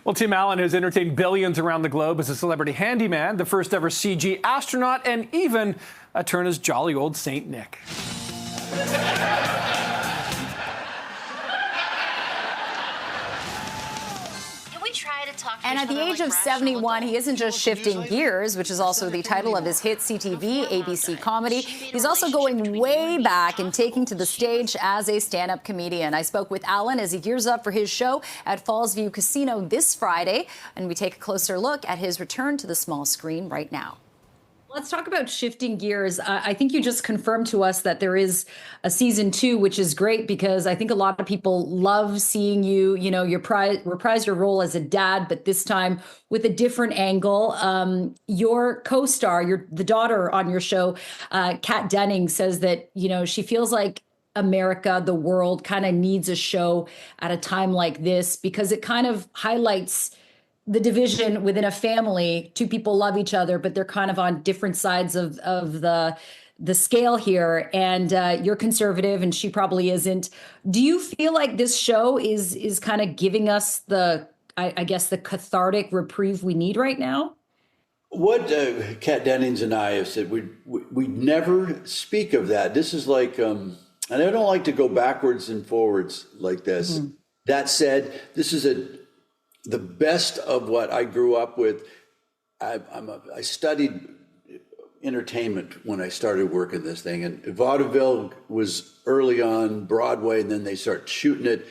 Well, Tim Allen has entertained billions around the globe as a celebrity handyman, the first ever CG astronaut, and even a turn as jolly old Saint Nick. And at the age of 71, he isn't just shifting gears, which is also the title of his hit CTV ABC comedy. He's also going way back and taking to the stage as a stand-up comedian. I spoke with Allen as he gears up for his show at Fallsview Casino this Friday, and we take a closer look at his return to the small screen right now. Let's talk about shifting gears. I think you just confirmed to us that there is a season 2, which is great because I think a lot of people love seeing you, you reprise your role as a dad, but this time with a different angle. Your co-star, the daughter on your show, Kat Denning, says that, she feels like America, the world kind of needs a show at a time like this because it kind of highlights the division within a family. Two people love each other, but they're kind of on different sides of the scale here. And you're conservative and she probably isn't. Do you feel like this show is kind of giving us I guess the cathartic reprieve we need right now? What Kat Dennings and I have said, we never speak of that. This is like, and I don't like to go backwards and forwards like this. Mm-hmm. That said, this is the best of what I grew up with. I studied entertainment when I started working this thing, and vaudeville was early on Broadway, and then they start shooting it.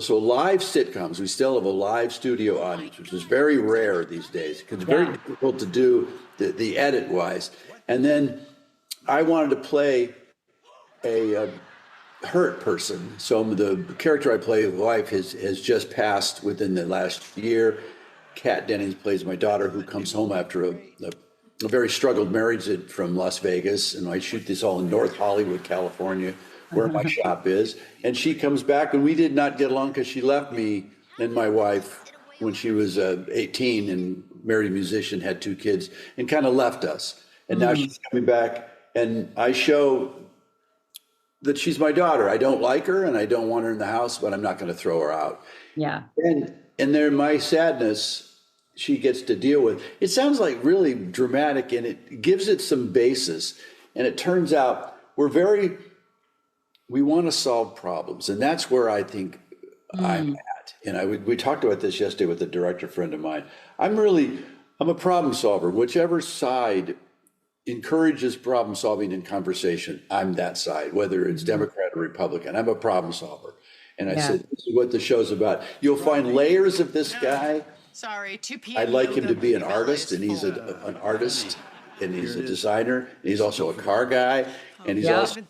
So live sitcoms, we still have a live studio audience, which is very rare these days because it's very difficult to do the edit wise. And then I wanted to play a hurt person. So the character I play, wife, has just passed within the last year. Kat Dennings plays my daughter who comes home after a very struggled marriage from Las Vegas. And I shoot this all in North Hollywood, California, where my shop is. And she comes back, and we did not get along because she left me and my wife when she was 18 and married a musician, had 2 kids, and kind of left us. And now she's coming back, and I show that she's my daughter. I don't like her and I don't want her in the house, but I'm not going to throw her out. Yeah. And then my sadness, she gets to deal with. It sounds like really dramatic, and it gives it some basis. And it turns out we want to solve problems. And that's where I think I'm at. And we talked about this yesterday with a director friend of mine. I'm a problem solver. Whichever side encourages problem solving and conversation, I'm that side, whether it's Democrat or Republican. I'm a problem solver. And I said, this is what the show's about. You'll find layers of this guy. Sorry, 2 p.m. I'd like him to be an artist, and he's an artist, and he's a designer, and he's also a car guy, and he's also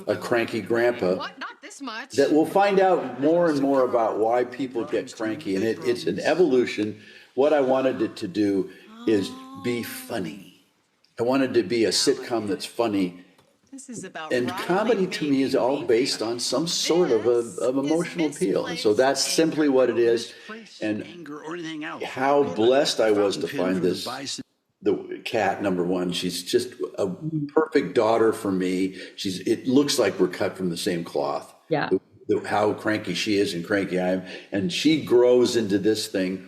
a cranky grandpa. Not this much. That we'll find out more and more about why people get cranky, and it's an evolution. What I wanted it to do is be funny. I wanted to be a sitcom that's funny. This is about and comedy to me is all based on some sort of emotional appeal. And so that's simply what it is. And how blessed I was to find the Kat, number one. She's just a perfect daughter for me. It looks like we're cut from the same cloth. Yeah. How cranky she is and cranky I am. And she grows into this thing.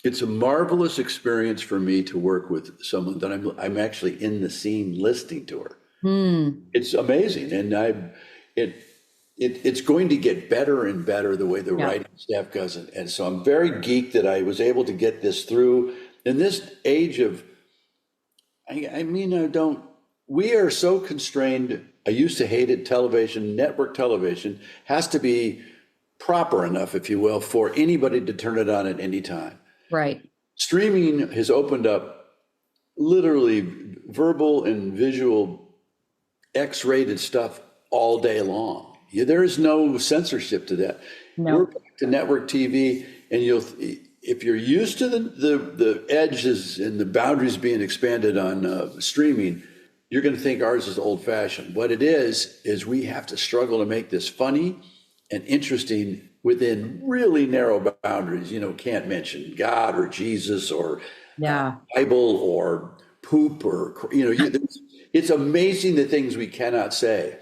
It's a marvelous experience for me to work with someone that I'm actually in the scene listening to her. It's amazing, and it's going to get better and better the way the writing staff goes, and so I'm very geeked that I was able to get this through in this age of. We are so constrained. I used to hate it. Television, network television has to be proper enough, if you will, for anybody to turn it on at any time. Right. Streaming has opened up literally verbal and visual X-rated stuff all day long. There is no censorship to that. No. We're back to network TV, and if you're used to the edges and the boundaries being expanded on streaming, you're going to think ours is old-fashioned. What it is we have to struggle to make this funny and interesting within really narrow boundaries. Can't mention God or Jesus or Bible or poop or, it's amazing the things we cannot say.